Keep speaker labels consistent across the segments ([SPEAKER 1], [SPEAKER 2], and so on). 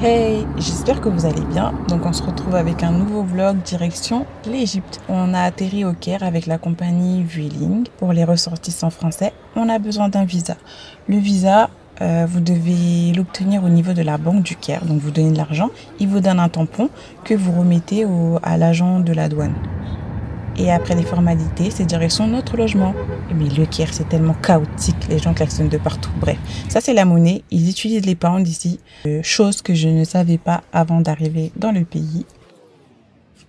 [SPEAKER 1] Hey, j'espère que vous allez bien. Donc on se retrouve avec un nouveau vlog direction l'Égypte. On a atterri au Caire avec la compagnie Vueling. Pour les ressortissants français, on a besoin d'un visa. Le visa, vous devez l'obtenir au niveau de la banque du Caire. Donc vous donnez de l'argent, il vous donne un tampon que vous remettez à l'agent de la douane. Et après les formalités, c'est direction notre logement. Mais le Caire, c'est tellement chaotique, les gens klaxonnent de partout. Bref, ça c'est la monnaie, ils utilisent les pounds ici. Chose que je ne savais pas avant d'arriver dans le pays.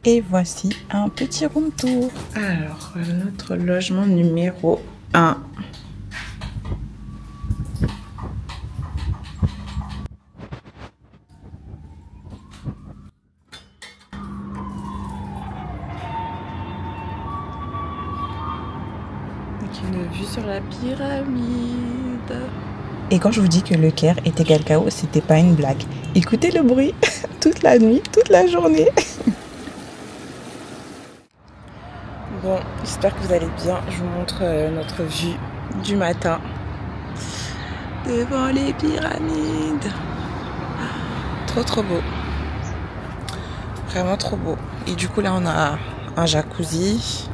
[SPEAKER 1] Et voici un petit room tour. Alors, notre logement numéro 1. Une vue sur la pyramide. Et quand je vous dis que le Caire est égal chaos, c'était pas une blague. Écoutez le bruit toute la nuit, toute la journée. Bon, j'espère que vous allez bien. Je vous montre notre vue du matin devant les pyramides. Trop beau. Vraiment trop beau. Et du coup là on a un jacuzzi.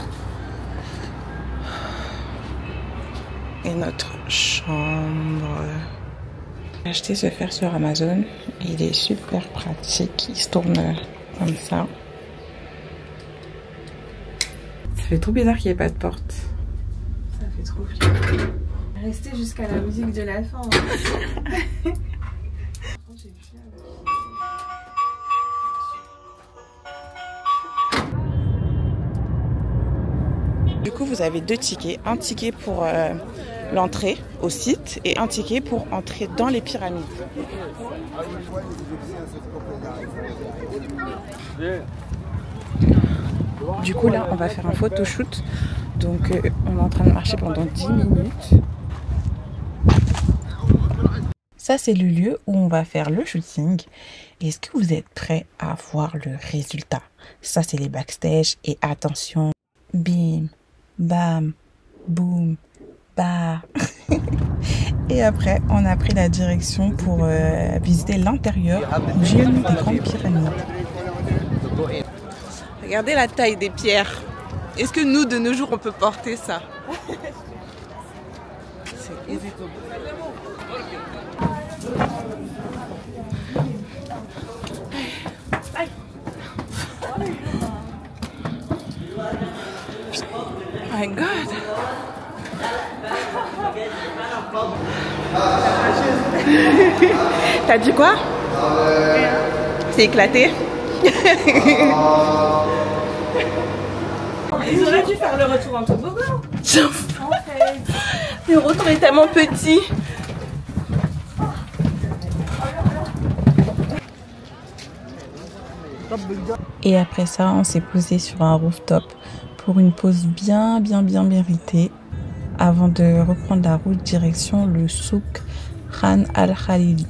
[SPEAKER 1] Et notre chambre. J'ai acheté ce fer sur Amazon. Il est super pratique. Il se tourne comme ça. Ça fait trop bizarre qu'il n'y ait pas de porte.
[SPEAKER 2] Ça fait trop flipper. Restez jusqu'à la musique de la fin.
[SPEAKER 1] Du coup, vous avez 2 tickets. Un ticket pour l'entrée au site et un ticket pour entrer dans les pyramides. Du coup, là, on va faire un photoshoot. Donc, on est en train de marcher pendant 10 minutes. Ça, c'est le lieu où on va faire le shooting. Est-ce que vous êtes prêts à voir le résultat? Ça, c'est les backstage. Et attention, bim, bam, boum, bah. Et après, on a pris la direction pour visiter l'intérieur d'une des grandes pyramides. Regardez la taille des pierres. Est-ce que nous, de nos jours, on peut porter ça? C'est ouf. Oh my God. T'as dit quoi? C'est éclaté.
[SPEAKER 2] Ils auraient dû faire le retour en toboggan. En fait.
[SPEAKER 1] Le retour est tellement petit. Et après ça, on s'est posé sur un rooftop pour une pause bien méritée avant de reprendre la route direction le souk Khan al-Khalili.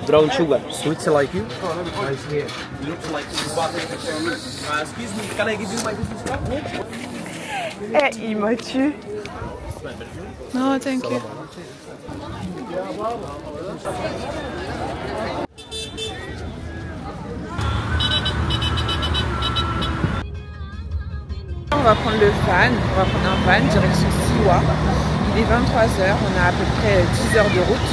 [SPEAKER 3] Brown sugar, sweet like you. Nice here. Looks like excuse me, can I give you my business card?
[SPEAKER 1] Eh, il m'a tué. Non, thank you. On va prendre le van, on va prendre un van direction Siwa. Il est 23 h, on a à peu près 10 heures de route.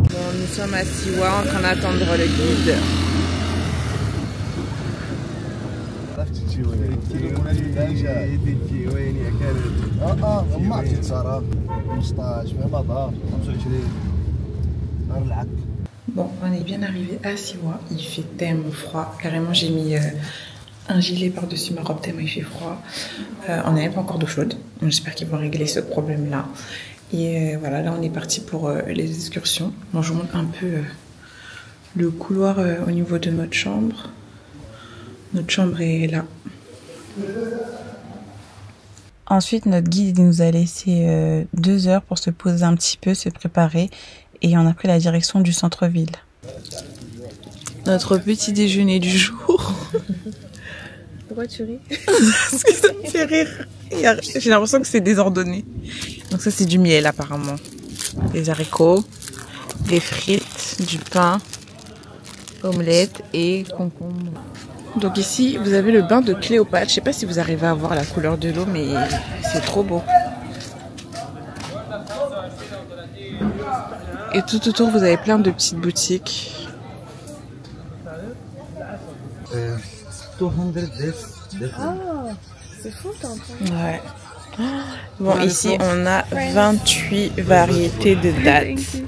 [SPEAKER 1] Bon, nous sommes à Siwa en train d'attendre le guide. Bon, on est bien arrivé à Siwa. Il fait tellement froid. Carrément, j'ai mis un gilet par-dessus ma robe tellement il fait froid. On n'a même pas encore d'eau chaude. J'espère qu'ils vont régler ce problème-là. Et voilà, là on est parti pour les excursions. Bon, je vous montre un peu le couloir au niveau de notre chambre. Notre chambre est là. Ensuite, notre guide nous a laissé 2 heures pour se poser un petit peu, se préparer. Et on a pris la direction du centre-ville. Notre petit déjeuner du jour.
[SPEAKER 2] Pourquoi tu ris?
[SPEAKER 1] Parce que ça me fait rire. J'ai l'impression que c'est désordonné. Donc ça, c'est du miel apparemment. Des haricots, des frites, du pain, omelette et concombre. Donc ici, vous avez le bain de Cléopâtre. Je sais pas si vous arrivez à voir la couleur de l'eau, mais c'est trop beau. Et tout autour, vous avez plein de petites boutiques.
[SPEAKER 2] C'est fou, t'entends.
[SPEAKER 1] Ouais. Bon, ici, on a 28 variétés de dattes.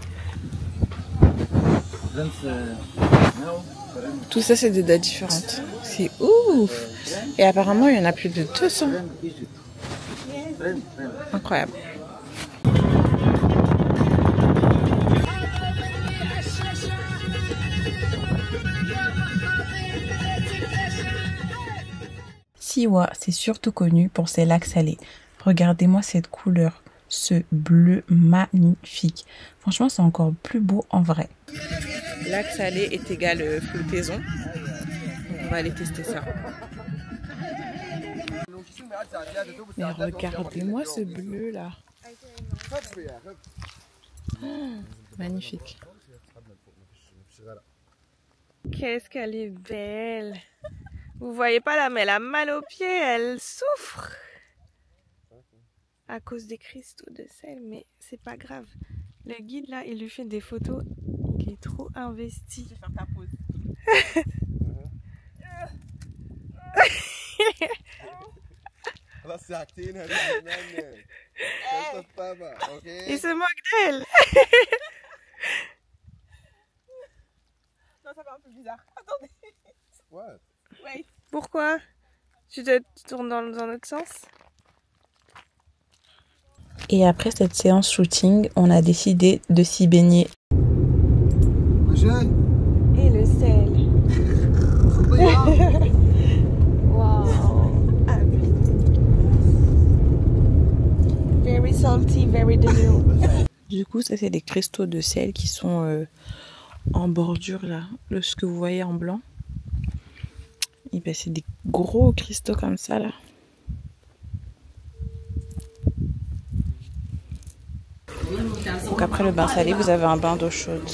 [SPEAKER 1] Tout ça, c'est des dates différentes. C'est ouf! Et apparemment, il y en a plus de 200. Incroyable. Siwa, c'est surtout connu pour ses lacs salés. Regardez-moi cette couleur, ce bleu magnifique. Franchement, c'est encore plus beau en vrai. Lac salé est égal flottaison. Donc on va aller tester ça. Mais regardez-moi ce bleu là. Oh, magnifique.
[SPEAKER 2] Qu'est-ce qu'elle est belle. Vous voyez pas là, mais elle a mal aux pieds, elle souffre. À cause des cristaux de sel, mais c'est pas grave. Le guide là, il lui fait des photos. Il est trop investi. Je vais faire ta pause. Il se moque d'elle.
[SPEAKER 1] Non, ça fait un peu bizarre. Attendez.
[SPEAKER 3] What?
[SPEAKER 1] Wait.
[SPEAKER 2] Pourquoi? Tu te tournes dans l'autre sens?
[SPEAKER 1] Et après cette séance shooting, on a décidé de s'y baigner.
[SPEAKER 2] Et le sel. Wow. Very salty, very demure.
[SPEAKER 1] Du coup, ça c'est des cristaux de sel qui sont en bordure là. Ce que vous voyez en blanc. Et ben, c'est des gros cristaux comme ça là. Donc après le bain salé, vous avez un bain d'eau chaude.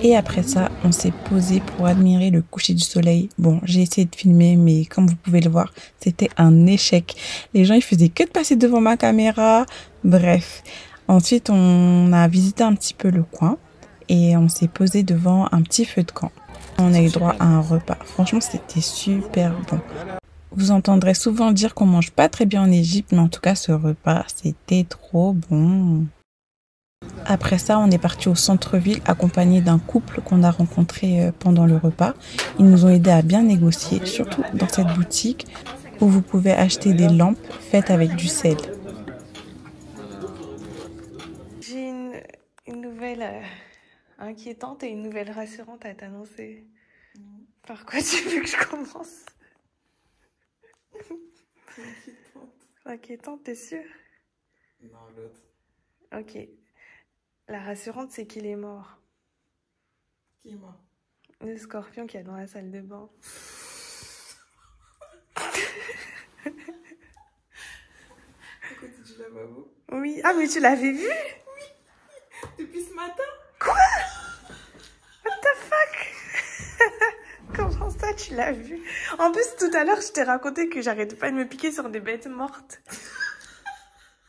[SPEAKER 1] Et après ça, on s'est posé pour admirer le coucher du soleil. Bon, j'ai essayé de filmer, mais comme vous pouvez le voir, c'était un échec. Les gens, ils faisaient que de passer devant ma caméra. Bref. Ensuite, on a visité un petit peu le coin et on s'est posé devant un petit feu de camp. On a eu droit à un repas. Franchement, c'était super bon. Vous entendrez souvent dire qu'on mange pas très bien en Égypte, mais en tout cas, ce repas, c'était trop bon. Après ça, on est parti au centre-ville accompagné d'un couple qu'on a rencontré pendant le repas. Ils nous ont aidés à bien négocier, surtout dans cette boutique où vous pouvez acheter des lampes faites avec du sel.
[SPEAKER 2] J'ai une nouvelle inquiétante et une nouvelle rassurante à t'annoncer. Par quoi tu veux que je commence? Inquiétante, t'es sûre?
[SPEAKER 1] Non, l'autre.
[SPEAKER 2] Ok. La rassurante, c'est qu'il est mort.
[SPEAKER 1] Qui est mort?
[SPEAKER 2] Le scorpion qu'il y a dans la salle de bain.
[SPEAKER 1] Du lavabo.
[SPEAKER 2] Oui. Ah, mais tu l'avais vu?
[SPEAKER 1] Oui. Depuis ce matin.
[SPEAKER 2] Quoi? What the fuck? Comment ça, tu l'as vu? En plus, tout à l'heure, je t'ai raconté que j'arrêtais pas de me piquer sur des bêtes mortes.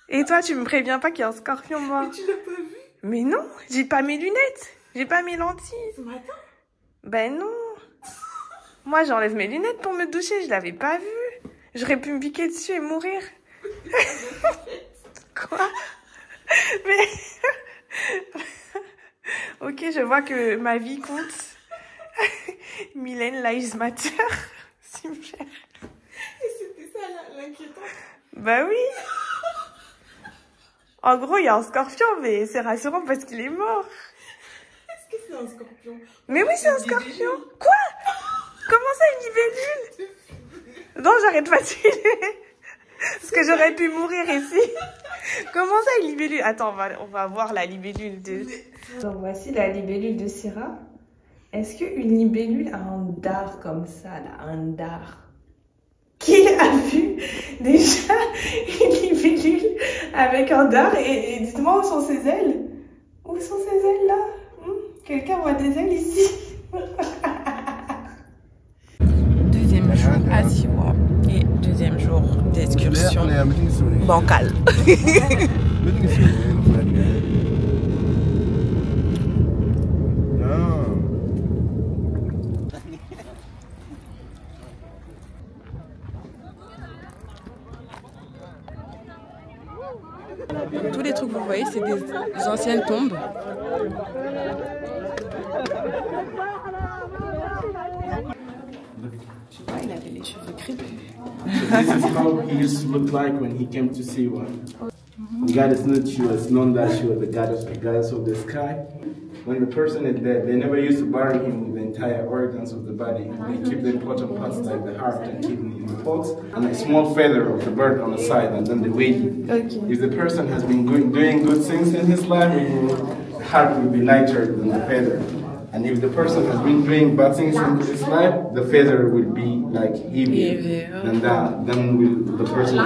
[SPEAKER 2] Et toi, tu me préviens pas qu'il y a un scorpion mort?
[SPEAKER 1] Mais tu l'as pas vu?
[SPEAKER 2] Mais non, j'ai pas mes lunettes. J'ai pas mes lentilles.
[SPEAKER 1] Ce matin?
[SPEAKER 2] Ben non. Moi, j'enlève mes lunettes pour me doucher. Je l'avais pas vu. J'aurais pu me piquer dessus et mourir. Quoi? Mais... Ok, je vois que ma vie compte. Mylène Lives Matter. Cimetière.
[SPEAKER 1] Et c'était ça l'inquiétant.
[SPEAKER 2] Bah oui. En gros, il y a un scorpion, mais c'est rassurant parce qu'il est mort.
[SPEAKER 1] Est-ce que c'est un scorpion?
[SPEAKER 2] Mais oui, c'est un scorpion. Quoi? Comment ça, une libellule? Non, j'arrête pas de filer. Parce que j'aurais pu mourir ici. Comment ça, une libellule? Attends, on va voir la libellule de... Donc, voici la libellule de Syrah. Est-ce qu'une libellule a un dard comme ça, là? Un dard. Qui a vu déjà une libellule avec un dard? Et dites-moi, où sont ses ailes? Où sont ses ailes, là? Quelqu'un voit des ailes ici?
[SPEAKER 1] Deuxième jour à Siwa et deuxième jour d'excursion bancale. Tous les trucs que vous voyez, c'est des anciennes tombes. Il avait les cheveux crépus.
[SPEAKER 4] This is how he used to look like when he came to Siwa. The goddess Nut, she was known that she was the goddess of the sky. When the person is dead, they never used to bury him with the entire organs of the body. They keep the important parts like the heart and kidney in the pots, and a small feather of the bird on the side, and then they weigh it. Okay. If the person has been doing good things in his life, the heart will be lighter than the feather. And if the person has been doing bad things in his life, the feather will be like heavier than that. Then the person,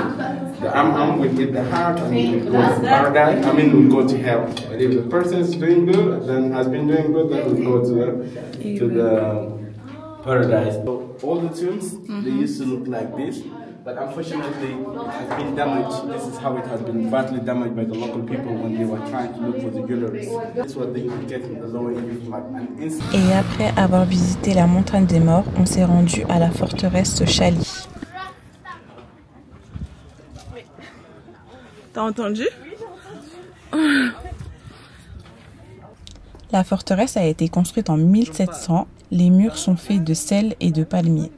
[SPEAKER 4] the arm will hit the heart and will go to paradise. will go to hell. But if the person is doing good, then has been doing good, then will go to the paradise. So all the tombs, they used to look like this. But unfortunately, it has been damaged. This is how it has been badly damaged by the local people when they were trying to look for the jewelry. That's what they could get in the lower Egypt, like an instant.
[SPEAKER 1] Et après avoir visité la montagne des morts, on s'est rendu à la forteresse Chali. T'as entendu? La forteresse a été construite en 1700. Les murs sont faits de sel et de palmiers.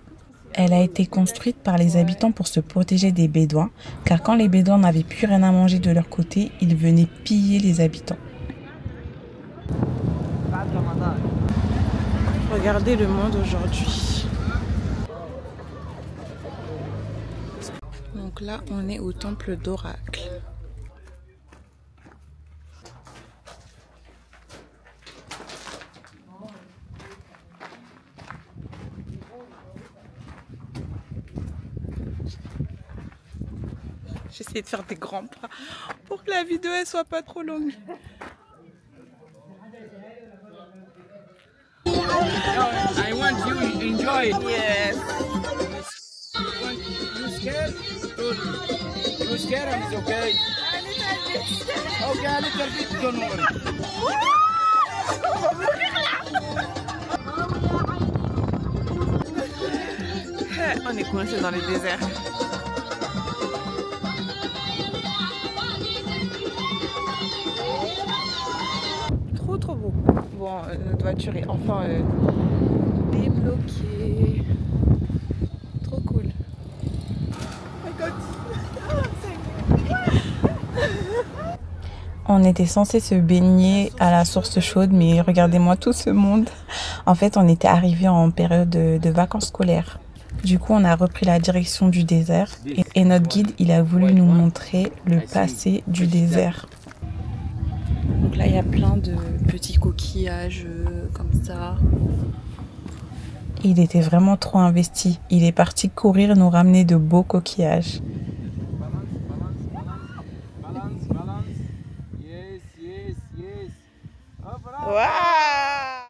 [SPEAKER 1] Elle a été construite par les habitants pour se protéger des Bédouins, car quand les Bédouins n'avaient plus rien à manger de leur côté, ils venaient piller les habitants. Regardez le monde aujourd'hui. Donc là, on est au temple d'Oracle. J'essaie de faire des grands pas pour que la vidéo elle soit pas trop longue.
[SPEAKER 3] I want you to enjoy it.
[SPEAKER 1] Yes.
[SPEAKER 3] You scared? Good. You scared and it's okay. Okay, a little bit, don't worry.
[SPEAKER 1] On est coincé dans le désert. Trop beau. Bon, notre voiture est enfin débloquée. Trop cool. Oh my God. On était censé se baigner à la source chaude, mais regardez-moi tout ce monde. En fait, on était arrivé en période de vacances scolaires. Du coup, on a repris la direction du désert et notre guide, il a voulu nous montrer le passé du désert. Donc là, il y a plein de petits coquillages comme ça. Il était vraiment trop investi. Il est parti courir nous ramener de beaux coquillages. Wow!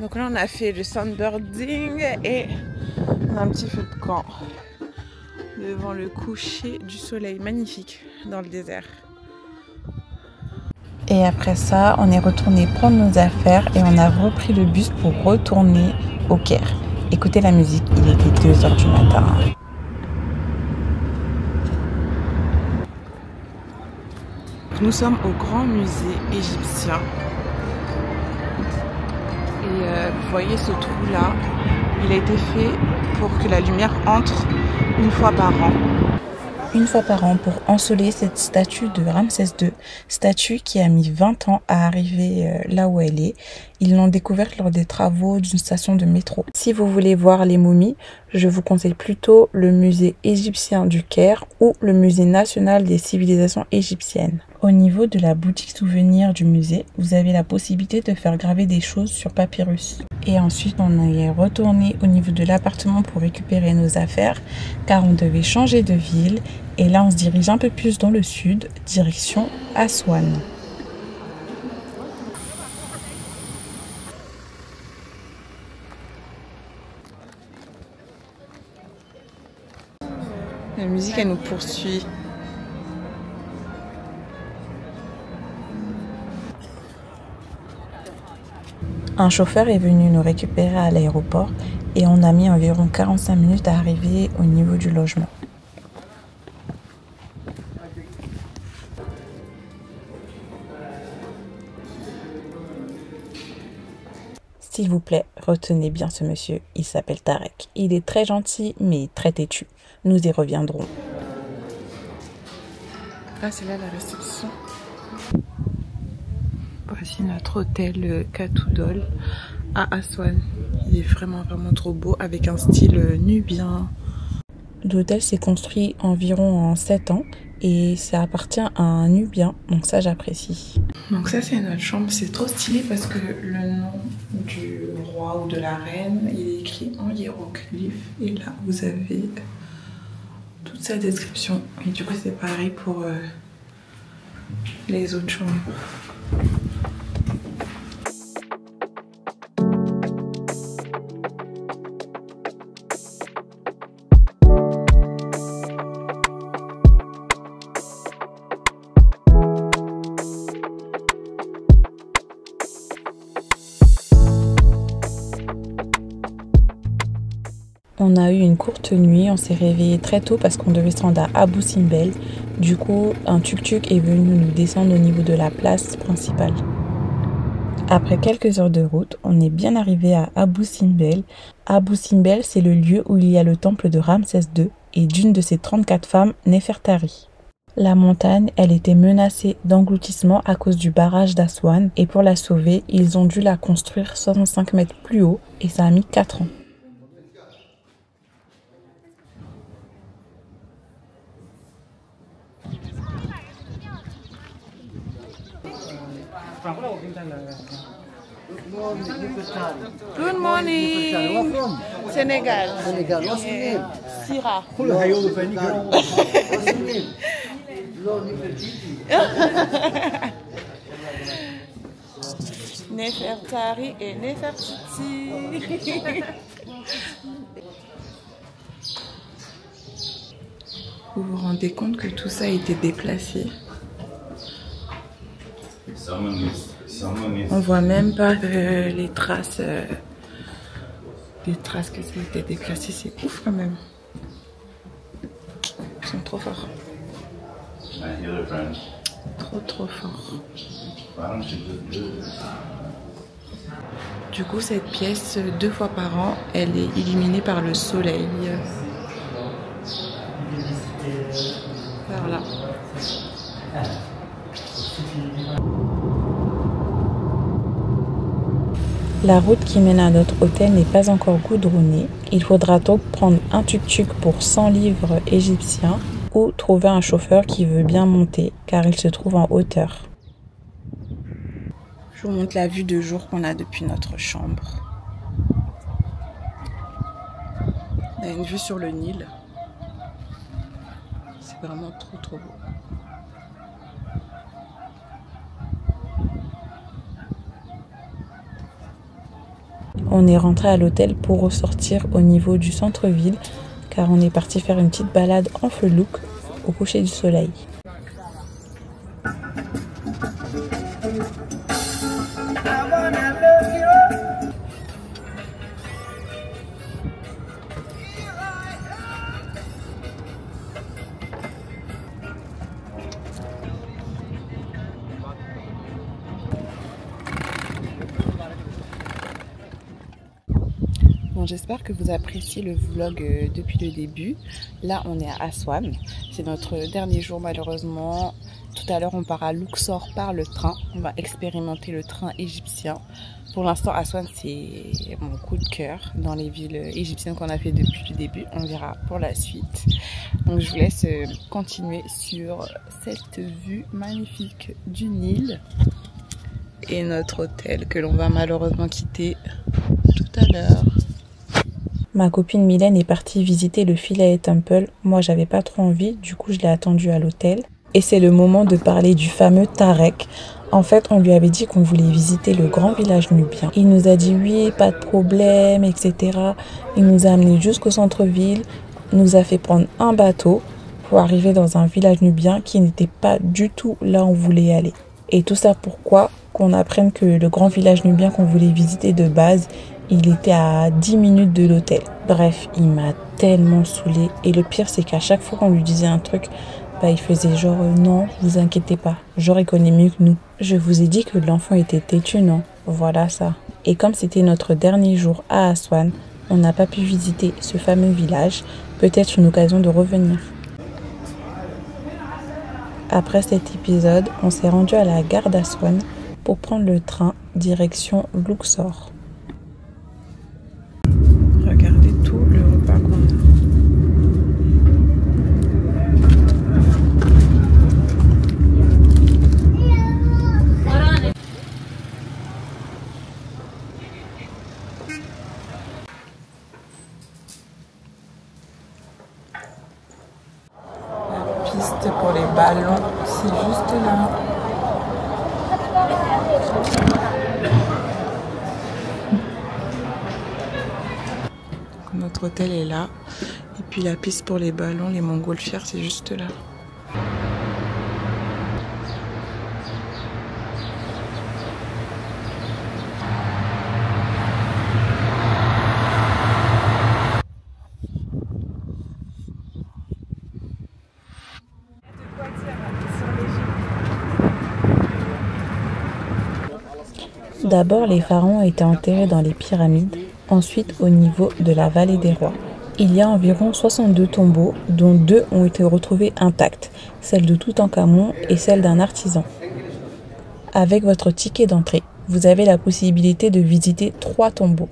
[SPEAKER 1] Donc là, on a fait le sunbirding et on a un petit feu de camp devant le coucher du soleil. Magnifique dans le désert. Et après ça, on est retourné prendre nos affaires et on a repris le bus pour retourner au Caire. Écoutez la musique, il était 2 h du matin. Nous sommes au grand musée égyptien. Et vous voyez ce trou là, Il a été fait pour que la lumière entre une fois par an. Une fois par an pour ensoleiller cette statue de Ramsès II, statue qui a mis 20 ans à arriver là où elle est. Ils l'ont découverte lors des travaux d'une station de métro. Si vous voulez voir les momies, je vous conseille plutôt le musée égyptien du Caire ou le musée national des civilisations égyptiennes. Au niveau de la boutique souvenir du musée, vous avez la possibilité de faire graver des choses sur papyrus. Et ensuite, on est retourné au niveau de l'appartement pour récupérer nos affaires, car on devait changer de ville. Et là, on se dirige un peu plus dans le sud, direction Aswan. La musique, elle nous poursuit. Un chauffeur est venu nous récupérer à l'aéroport et on a mis environ 45 minutes à arriver au niveau du logement. S'il vous plaît, retenez bien ce monsieur, il s'appelle Tarek. Il est très gentil, mais très têtu. Nous y reviendrons. Ah, c'est là la réception. Voici notre hôtel Katoudol à Aswan. Il est vraiment trop beau, avec un style nubien. L'hôtel s'est construit environ en 7 ans. Et ça appartient à un Nubien, donc ça j'apprécie. Donc ça c'est notre chambre, c'est trop stylé parce que le nom du roi ou de la reine, il est écrit en hiéroglyphe. Et là vous avez toute sa description. Et du coup c'est pareil pour les autres chambres. On a eu une courte nuit, on s'est réveillé très tôt parce qu'on devait se rendre à Abou Simbel. Du coup, un tuk-tuk est venu nous descendre au niveau de la place principale. Après quelques heures de route, on est bien arrivé à Abou Simbel. Abou Simbel, c'est le lieu où il y a le temple de Ramsès II et d'une de ses 34 femmes, Néfertari. La montagne, elle était menacée d'engloutissement à cause du barrage d'Aswan et pour la sauver, ils ont dû la construire 65 mètres plus haut et ça a mis 4 ans.
[SPEAKER 2] Good morning. Sénégal. Sira. Néfertari et Néfertiti.
[SPEAKER 1] Vous vous rendez compte que tout ça a été déplacé? On voit même pas les traces que ça a été déplacé, c'est ouf quand même. Ils sont trop forts. Trop forts. Du coup, cette pièce, 2 fois par an, elle est illuminée par le soleil. Par là. La route qui mène à notre hôtel n'est pas encore goudronnée. Il faudra donc prendre un tuk-tuk pour 100 livres égyptiens ou trouver un chauffeur qui veut bien monter car il se trouve en hauteur. Je vous montre la vue de jour qu'on a depuis notre chambre. On a une vue sur le Nil. C'est vraiment trop beau. On est rentré à l'hôtel pour ressortir au niveau du centre-ville car on est parti faire une petite balade en felouk au coucher du soleil. j'espère que vous appréciez le vlog depuis le début. Là, on est à Aswan. C'est notre dernier jour malheureusement. Tout à l'heure, on part à Luxor par le train. On va expérimenter le train égyptien. Pour l'instant, Aswan, c'est mon coup de cœur dans les villes égyptiennes qu'on a fait depuis le début. On verra pour la suite. Donc, je vous laisse continuer sur cette vue magnifique du Nil. Et notre hôtel que l'on va malheureusement quitter tout à l'heure. Ma copine Mylène est partie visiter le Philae Temple. Moi, j'avais pas trop envie. Du coup, je l'ai attendue à l'hôtel. Et c'est le moment de parler du fameux Tarek. En fait, on lui avait dit qu'on voulait visiter le grand village nubien. Il nous a dit oui, pas de problème, etc. Il nous a amenés jusqu'au centre-ville, nous a fait prendre un bateau pour arriver dans un village nubien qui n'était pas du tout là où on voulait aller. Et tout ça pourquoi? Qu'on apprenne que le grand village nubien qu'on voulait visiter de base, il était à 10 minutes de l'hôtel. Bref, il m'a tellement saoulée. Et le pire, c'est qu'à chaque fois qu'on lui disait un truc, il faisait genre non, vous inquiétez pas, genre il connaît mieux que nous. Je vous ai dit que l'enfant était têtu, non? Voilà ça. Et comme c'était notre dernier jour à Aswan, on n'a pas pu visiter ce fameux village. Peut-être une occasion de revenir. Après cet épisode, on s'est rendu à la gare d'Aswan pour prendre le train direction Luxor. Regardez tout le repas qu'on a. Pour les ballons, c'est juste là. Notre hôtel est là. Et puis la piste pour les ballons, les montgolfières, c'est juste là. D'abord, les pharaons étaient enterrés dans les pyramides, ensuite au niveau de la vallée des rois. Il y a environ 62 tombeaux, dont 2 ont été retrouvés intacts, celle de Toutankhamon et celle d'un artisan. Avec votre ticket d'entrée, vous avez la possibilité de visiter 3 tombeaux.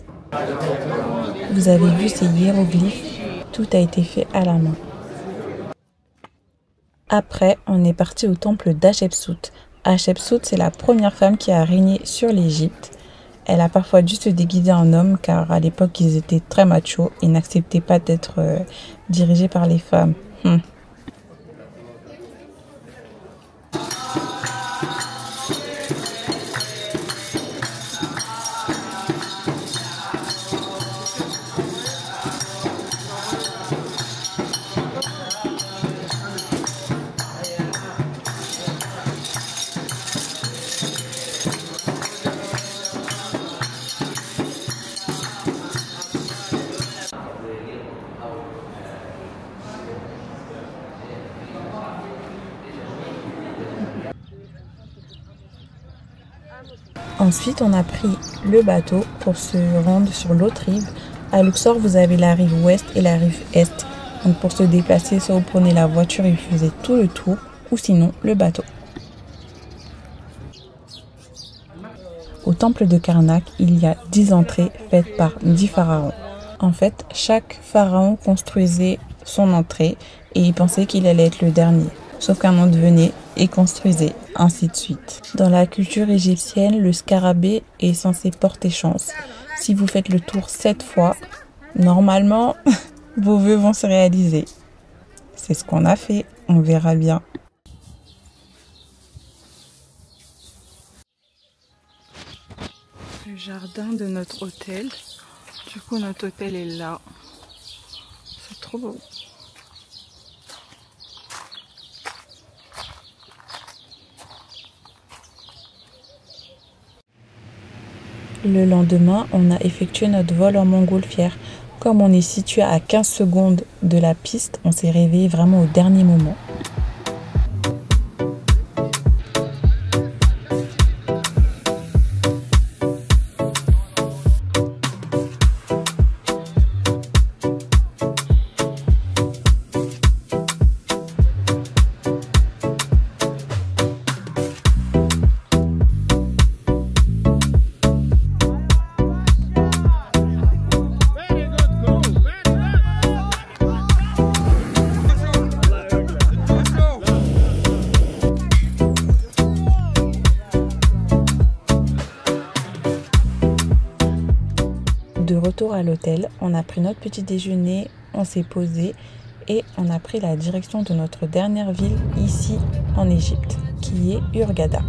[SPEAKER 1] Vous avez vu ces hiéroglyphes, tout a été fait à la main. Après, on est parti au temple d'Hatchepsout. Hatchepsout, c'est la première femme qui a régné sur l'Égypte. Elle a parfois dû se déguiser en homme car à l'époque ils étaient très machos et n'acceptaient pas d'être dirigés par les femmes. Ensuite, on a pris le bateau pour se rendre sur l'autre rive. À Luxor, vous avez la rive ouest et la rive est. Donc pour se déplacer, soit vous prenez la voiture et vous faisiez tout le tour, ou sinon le bateau. Au temple de Karnak, il y a 10 entrées faites par 10 pharaons. En fait, chaque pharaon construisait son entrée et il pensait qu'il allait être le dernier. Sauf qu'un autre venait et construisait, ainsi de suite. Dans la culture égyptienne, le scarabée est censé porter chance. Si vous faites le tour 7 fois, normalement, vos vœux vont se réaliser. C'est ce qu'on a fait, on verra bien. Le jardin de notre hôtel. Du coup, notre hôtel est là. C'est trop beau. Le lendemain, on a effectué notre vol en montgolfière. Comme on est situé à 15 secondes de la piste, on s'est réveillé vraiment au dernier moment. retour à l'hôtel, on a pris notre petit déjeuner, on s'est posé et on a pris la direction de notre dernière ville ici en Égypte, qui est Hurghada.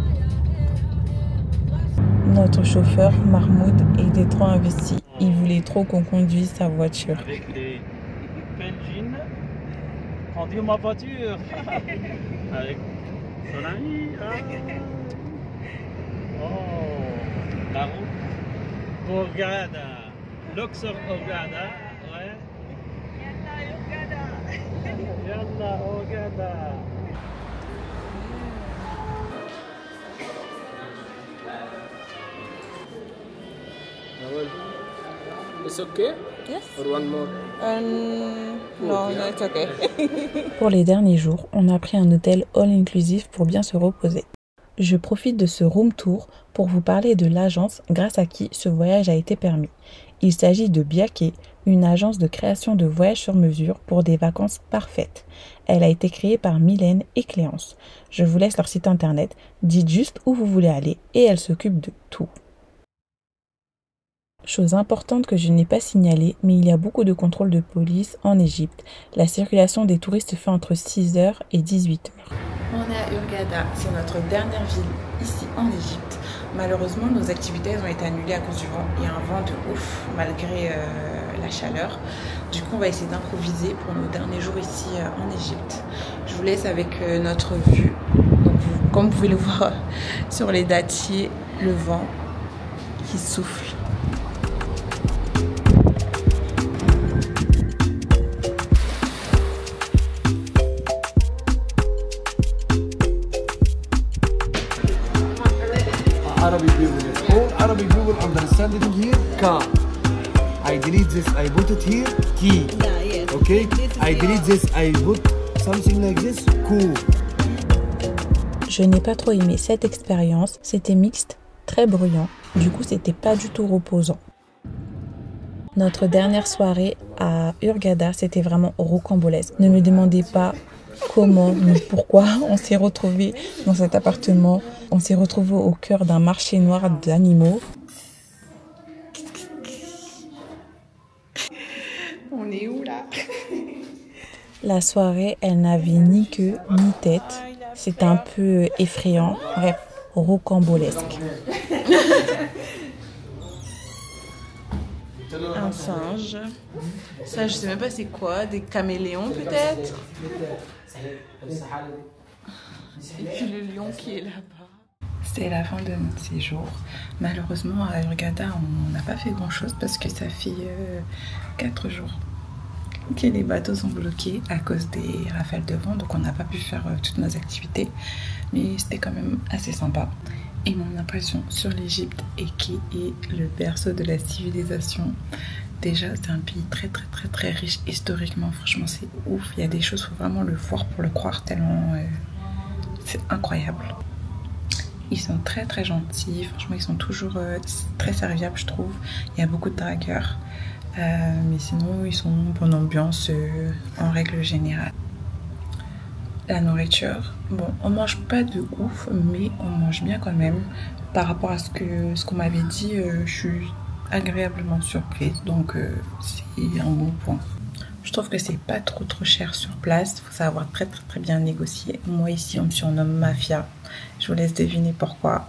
[SPEAKER 1] Notre chauffeur, Mahmoud, était trop investi. Il voulait trop qu'on conduise sa voiture.
[SPEAKER 3] Avec les Belgiens, conduire ma voiture. Avec son ami. Oh, la route Hurghada. Luxor Hurghada. Ouais. Yalla Hurghada. It's okay?
[SPEAKER 1] Yes.
[SPEAKER 3] Or one more?
[SPEAKER 1] No, it's okay. Pour les derniers jours, on a pris un hôtel all-inclusive pour bien se reposer. Je profite de ce room tour pour vous parler de l'agence grâce à qui ce voyage a été permis. Il s'agit de Biaké, une agence de création de voyages sur mesure pour des vacances parfaites. Elle a été créée par Mylène et Cléance. Je vous laisse leur site internet, dites juste où vous voulez aller et elle s'occupe de tout. Chose importante que je n'ai pas signalée, mais il y a beaucoup de contrôles de police en Égypte. La circulation des touristes se fait entre 6h et 18h. On est à Hurghada, c'est notre dernière ville ici en Égypte. Malheureusement, nos activités ont été annulées à cause du vent. Il y a un vent de ouf malgré la chaleur. Du coup, on va essayer d'improviser pour nos derniers jours ici en Égypte. Je vous laisse avec notre vue. Donc, comme vous pouvez le voir sur les dattiers, le vent qui souffle.
[SPEAKER 5] Arabic people. All Arabic people understand it here. Car. I delete this. I put it here. Key. Okay. I delete this. I put something like this. Cool.
[SPEAKER 1] Je n'ai pas trop aimé cette expérience. C'était mixte, très bruyant. Du coup, c'était pas du tout reposant. Notre dernière soirée à Hurghada, c'était vraiment rocambolesque. Ne me demandez pas comment ni pourquoi on s'est retrouvés dans cet appartement. On s'est retrouvés au cœur d'un marché noir d'animaux.
[SPEAKER 2] On est où là?
[SPEAKER 1] La soirée, elle n'avait ni queue ni tête. C'était un peu effrayant. Bref, rocambolesque. Un singe. Ça, je sais même pas c'est quoi. Des caméléons peut-être. Et puis le lion qui est là-bas. C'est la fin de notre séjour. Malheureusement, à Hurghada, on n'a pas fait grand-chose parce que ça fait 4 jours que les bateaux sont bloqués à cause des rafales de vent. Donc on n'a pas pu faire toutes nos activités. Mais c'était quand même assez sympa. Et mon impression sur l'Égypte et qui est le berceau de la civilisation. Déjà, c'est un pays très riche historiquement. Franchement, c'est ouf. Il y a des choses, il faut vraiment le voir pour le croire tellement c'est incroyable. Ils sont très gentils. Franchement, ils sont toujours très serviables, je trouve. Il y a beaucoup de dragueurs. Mais sinon, ils sont bonne ambiance en règle générale. La nourriture, bon, on mange pas de ouf, mais on mange bien quand même. Par rapport à ce qu'on m'avait dit, je suis agréablement surprise, donc c'est un bon point. Je trouve que c'est pas trop cher sur place. Il faut savoir très bien négocier. Moi ici, on me surnomme Mafia. Je vous laisse deviner pourquoi.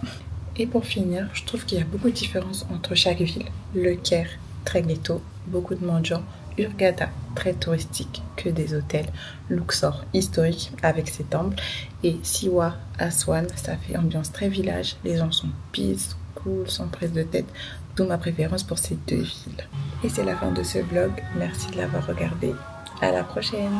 [SPEAKER 1] Et pour finir, je trouve qu'il y a beaucoup de différences entre chaque ville. Le Caire, très ghetto, beaucoup de mendiants. Hurghada, très touristique, que des hôtels. Luxor, historique, avec ses temples. Et Siwa, Aswan, ça fait ambiance très village. Les gens sont peace, cool, sans prise de tête. D'où ma préférence pour ces deux villes. Et c'est la fin de ce vlog. Merci de l'avoir regardé. À la prochaine.